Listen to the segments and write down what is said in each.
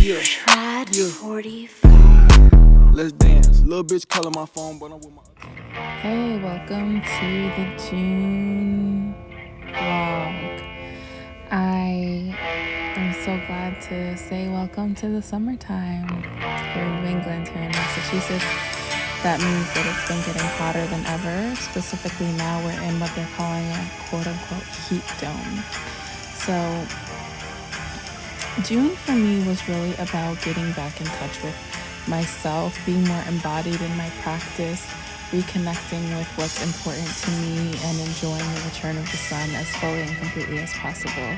Yeah, Tried yeah. 44. Let's dance. Little bitch calling my phone, but I'm with my. Hey, welcome to the June vlog. I am so glad to say welcome to the summertime here in New England, here in Massachusetts. That means that it's been getting hotter than ever. Specifically now we're in what they're calling a quote-unquote heat dome. So June for me was really about getting back in touch with myself, being more embodied in my practice, reconnecting with what's important to me, and enjoying the return of the sun as fully and completely as possible.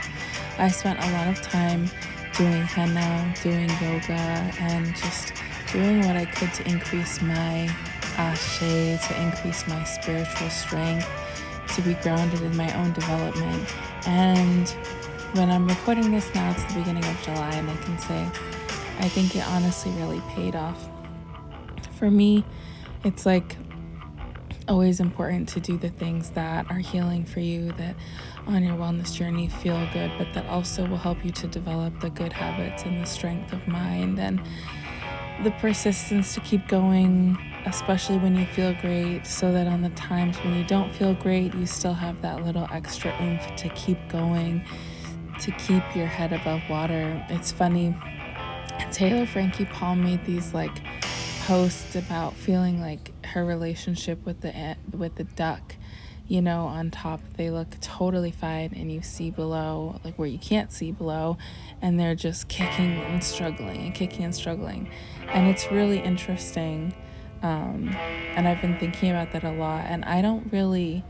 I spent a lot of time doing henna, doing yoga, and just doing what I could to increase my ashe, to increase my spiritual strength, to be grounded in my own development. And when I'm recording this now, it's the beginning of July, and I can say I think it honestly really paid off. For me, it's like always important to do the things that are healing for you, that on your wellness journey feel good, but that also will help you to develop the good habits and the strength of mind and the persistence to keep going, especially when you feel great, so that on the times when you don't feel great, you still have that little extra oomph to keep going, to keep your head above water. It's funny, Taylor Frankie Paul made these posts about feeling like her relationship with the duck, on top they look totally fine, and you see below, like where you can't see below, and they're just kicking and struggling, and it's really interesting. And I've been thinking about that a lot, and I don't really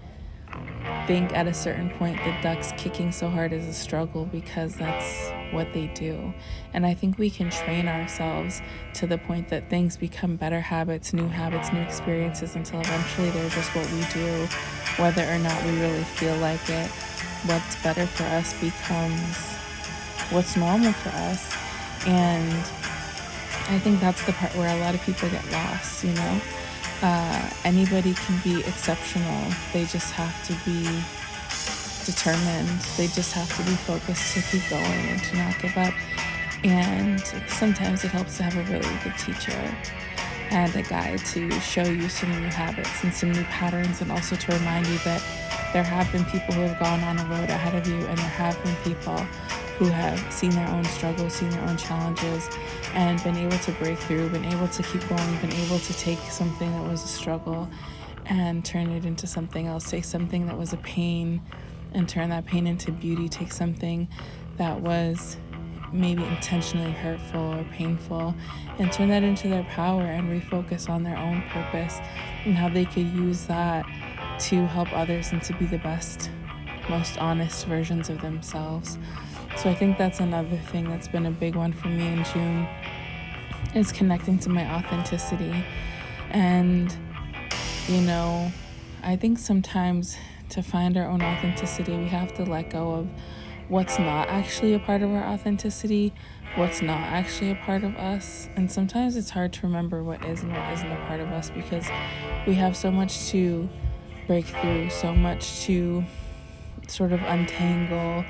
think at a certain point the ducks kicking so hard is a struggle, because that's what they do. And I think we can train ourselves to the point that things become better habits, new experiences, until eventually they're just what we do, whether or not we really feel like it. What's better for us becomes what's normal for us. And I think that's the part where a lot of people get lost. Anybody can be exceptional. They just have to be determined. They just have to be focused to keep going and to not give up. And sometimes it helps to have a really good teacher and a guide to show you some new habits and some new patterns, and also to remind you that there have been people who have gone on a road ahead of you, and there have been people who have seen their own struggles, seen their own challenges, and been able to break through, been able to keep going, been able to take something that was a struggle and turn it into something else. Take something that was a pain and turn that pain into beauty. Take something that was maybe intentionally hurtful or painful and turn that into their power, and refocus on their own purpose and how they could use that to help others and to be the best, most honest versions of themselves. So I think that's another thing that's been a big one for me in June, is connecting to my authenticity. And I think sometimes to find our own authenticity, we have to let go of what's not actually a part of our authenticity, what's not actually a part of us. And sometimes it's hard to remember what is and what isn't a part of us, because we have so much to break through, so much to sort of untangle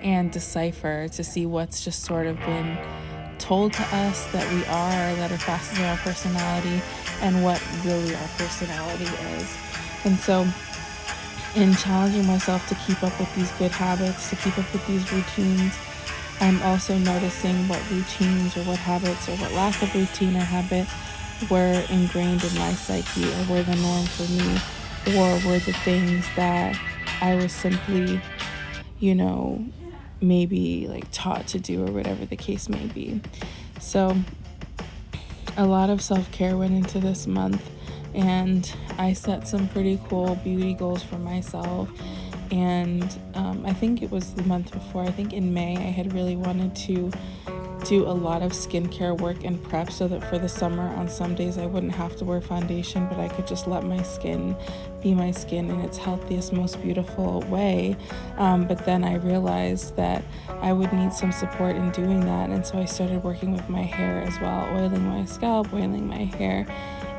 and decipher, to see what's just sort of been told to us that we are, that are facets of our personality, and what really our personality is. And so in challenging myself to keep up with these good habits, to keep up with these routines, I'm also noticing what routines or what habits or what lack of routine or habit were ingrained in my psyche, or were the norm for me, or were the things that I was simply, maybe taught to do, or whatever the case may be. So a lot of self-care went into this month, and I set some pretty cool beauty goals for myself. And I think it was the month before, I think in May, I had really wanted to do a lot of skincare work and prep, so that for the summer, on some days I wouldn't have to wear foundation, but I could just let my skin be my skin in its healthiest, most beautiful way. But then I realized that I would need some support in doing that, and so I started working with my hair as well, oiling my scalp, oiling my hair,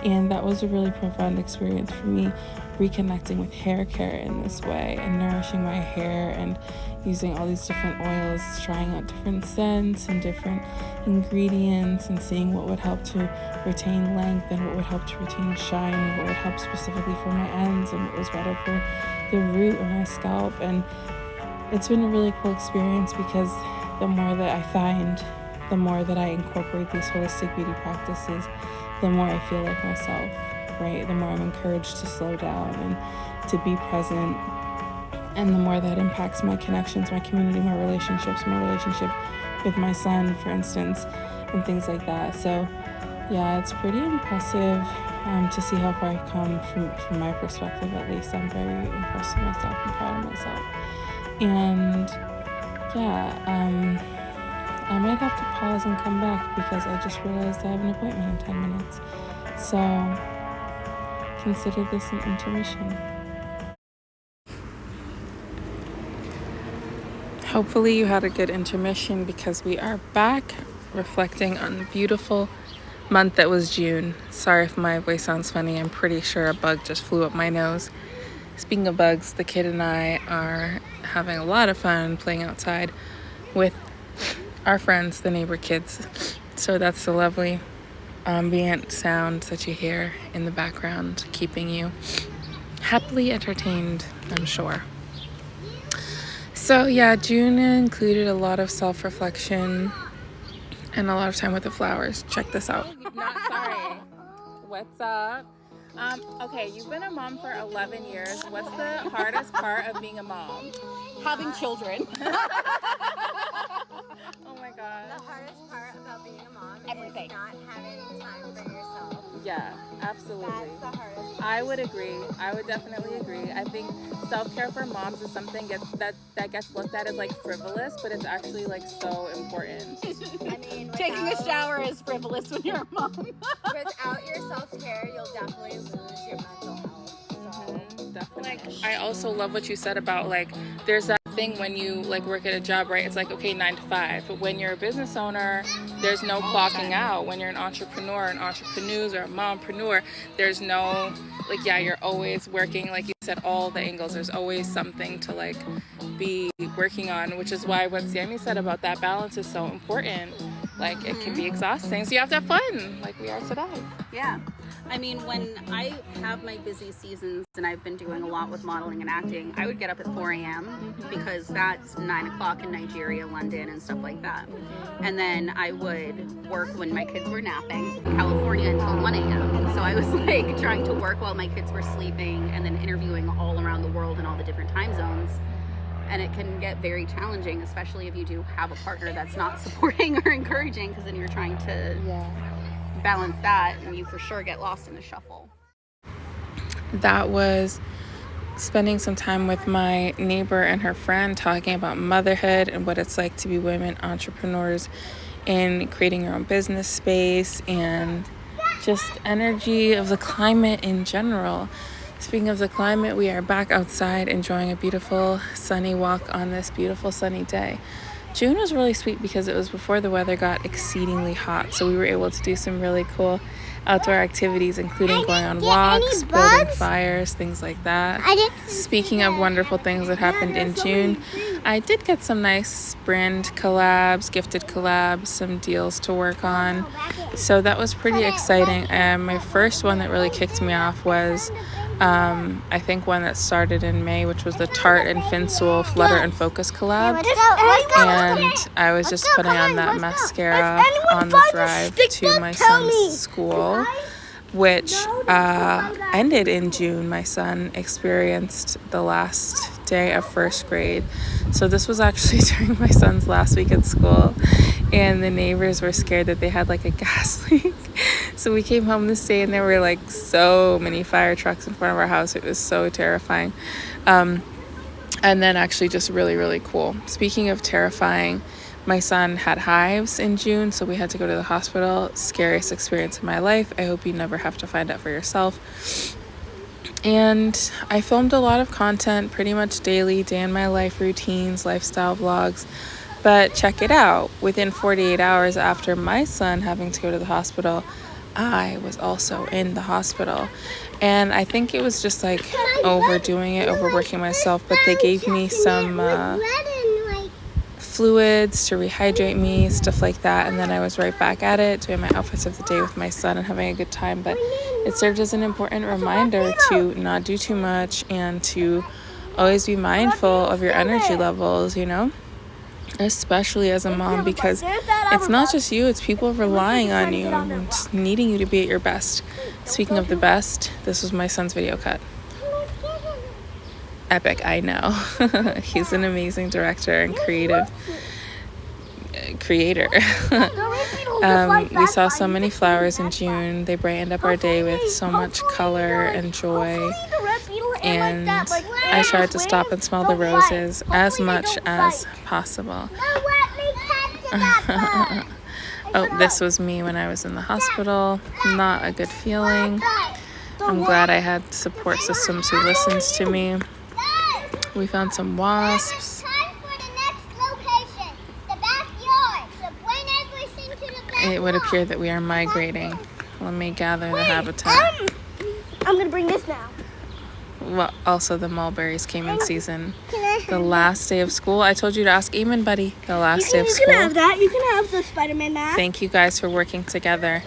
And that was a really profound experience for me, reconnecting with hair care in this way and nourishing my hair and using all these different oils, trying out different scents and different ingredients and seeing what would help to retain length and what would help to retain shine and what would help specifically for my ends and what was better for the root of my scalp. And it's been a really cool experience because the more that I find, the more that I incorporate these holistic beauty practices, the more I feel like myself, right? The more I'm encouraged to slow down and to be present. And the more that impacts my connections, my community, my relationships, my relationship with my son, for instance, and things like that. So yeah, it's pretty impressive to see how far I've come from my perspective, at least. I'm very impressed with myself and proud of myself. And yeah, I might have to pause and come back because I just realized I have an appointment in 10 minutes. So consider this an intermission. Hopefully you had a good intermission because we are back reflecting on the beautiful month that was June. Sorry if my voice sounds funny. I'm pretty sure a bug just flew up my nose. Speaking of bugs, the kid and I are having a lot of fun playing outside with our friends, the neighbor kids. So that's the lovely ambient sound that you hear in the background, keeping you happily entertained, I'm sure. So yeah, June included a lot of self-reflection and a lot of time with the flowers. Check this out. Not sorry. What's up? Okay, you've been a mom for 11 years. What's the hardest part of being a mom? Having children. Oh my God. The hardest part about being a mom Everything. is not having time for yourself. Yeah, absolutely. That's the hardest part. I would agree. I would definitely agree. I think self-care for moms is something that gets looked at as like frivolous, but it's actually like so important. I mean, Taking a shower is frivolous when you're a mom. without your self-care, you'll definitely lose your mental health. So. Definitely. Like, I also love what you said about like there's that thing when you like work at a job, right? It's like, okay, 9 to 5, but when you're a business owner, there's no clocking out. When you're an entrepreneur, an entrepreneur or a mompreneur, there's no like, yeah, you're always working, like you said, all the angles. There's always something to like be working on, which is why what Sammy said about that balance is so important. Like it can be exhausting, so you have to have fun like we are today. Yeah. I mean, when I have my busy seasons and I've been doing a lot with modeling and acting, I would get up at 4 a.m. because that's 9 o'clock in Nigeria, London, and stuff like that. And then I would work when my kids were napping in California until 1 a.m. So I was like trying to work while my kids were sleeping and then interviewing all around the world in all the different time zones. And it can get very challenging, especially if you do have a partner that's not supporting or encouraging, because then you're trying to balance that and you for sure get lost in the shuffle. That was spending some time with my neighbor and her friend talking about motherhood and what it's like to be women entrepreneurs and creating your own business space and just energy of the climate in general. Speaking of the climate, we are back outside enjoying a beautiful sunny walk on this beautiful sunny day. June was really sweet because it was before the weather got exceedingly hot, so we were able to do some really cool outdoor activities, including going on walks, building fires, things like that. Speaking of wonderful things that happened in June, I did get some nice brand collabs, gifted collabs, some deals to work on. So that was pretty exciting. And my first one that really kicked me off was I think one that started in May, which was the Tarte and Finsoul Flutter and Focus collab. And I was just putting on that mascara on the drive to my son's school, which ended in June. My son experienced the last day of first grade. So this was actually during my son's last week at school, and the neighbors were scared that they had like a gas leak. So we came home this day and there were like so many fire trucks in front of our house. It was so terrifying. And then actually just really, really cool. Speaking of terrifying, my son had hives in June, so we had to go to the hospital. Scariest experience in my life. I hope you never have to find out for yourself. And I filmed a lot of content pretty much daily, day in my life routines, lifestyle vlogs. But check it out. Within 48 hours after my son having to go to the hospital, I was also in the hospital. And I think it was just like overdoing it, overworking myself, but they gave me some fluids to rehydrate me, stuff like that, and then I was right back at it, doing my outfits of the day with my son and having a good time. But it served as an important reminder to not do too much and to always be mindful of your energy levels, you know, especially as a mom, because it's not just you, it's people relying on you and needing you to be at your best. Speaking of the best, this was my son's video cut. Epic, I know. He's an amazing director and creator. We saw so many flowers in June. They brightened up our day with so much color and joy. And I tried to stop and smell the roses as much as possible. Oh, this was me when I was in the hospital. Not a good feeling. I'm glad I had support systems who listened to me. We found some wasps. It would appear that we are migrating. Let me gather the habitat. I'm gonna bring this now. Well, also the mulberries came in season. The last day of school. I told you to ask Eamon, buddy. The last day of school. You can have that. You can have the Spider-Man mask. Thank you guys for working together.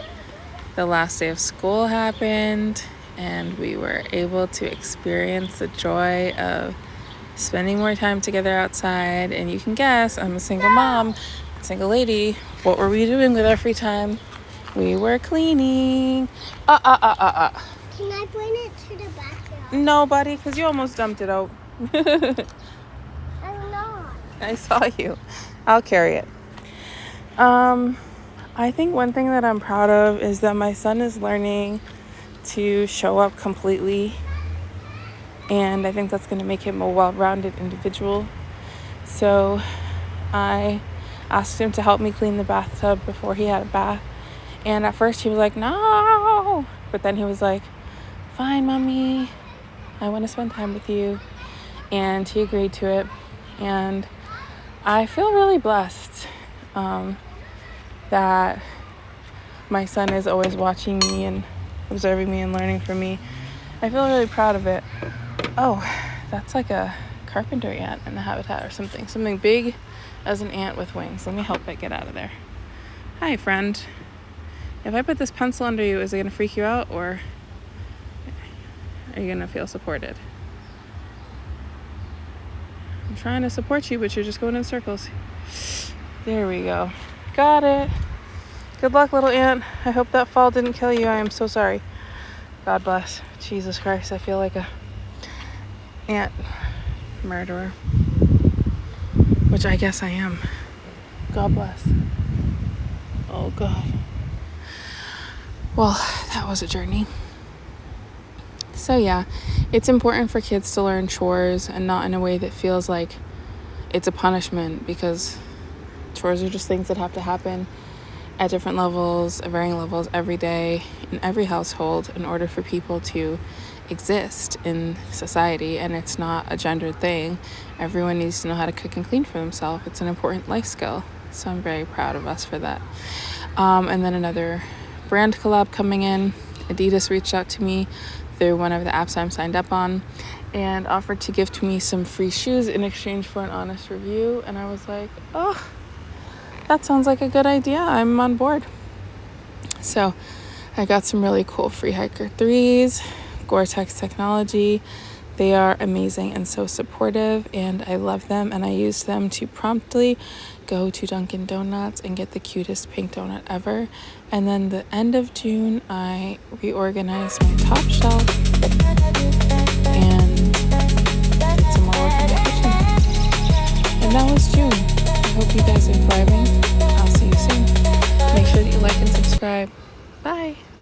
The last day of school happened, and we were able to experience the joy of spending more time together outside. And you can guess, I'm a single mom, single lady. What were we doing with our free time? We were cleaning. Can I bring it to the backyard? No, buddy, because you almost dumped it out. I'm not. I saw you. I'll carry it. I think one thing that I'm proud of is that my son is learning to show up completely. And I think that's going to make him a well-rounded individual. So I asked him to help me clean the bathtub before he had a bath. And at first he was like, no. But then he was like, fine, mommy. I want to spend time with you. And he agreed to it. And I feel really blessed that my son is always watching me and observing me and learning from me. I feel really proud of it. Oh, that's like a carpenter ant in the habitat or something. Something big as an ant with wings. Let me help it get out of there. Hi, friend. If I put this pencil under you, is it going to freak you out, or are you going to feel supported? I'm trying to support you, but you're just going in circles. There we go. Got it. Good luck, little ant. I hope that fall didn't kill you. I am so sorry. God bless. Jesus Christ, I feel like a ant murderer. Which I guess I am. God bless. Oh, God. Well, that was a journey. So yeah, it's important for kids to learn chores and not in a way that feels like it's a punishment, because chores are just things that have to happen at different levels, at varying levels every day in every household in order for people to exist in society. And it's not a gendered thing. Everyone needs to know how to cook and clean for themselves. It's an important life skill. So I'm very proud of us for that. And then another brand collab coming in. Adidas reached out to me through one of the apps I'm signed up on and offered to gift me some free shoes in exchange for an honest review. And I was like, oh, that sounds like a good idea. I'm on board. So I got some really cool free hiker 3s, Gore-Tex technology. They are amazing and so supportive, and I love them, and I use them to promptly go to Dunkin' Donuts and get the cutest pink donut ever. And then the end of June, I reorganized my top shelf and did some more work in the kitchen. And that was June. I hope you guys are thriving. I'll see you soon. Make sure that you like and subscribe. Bye.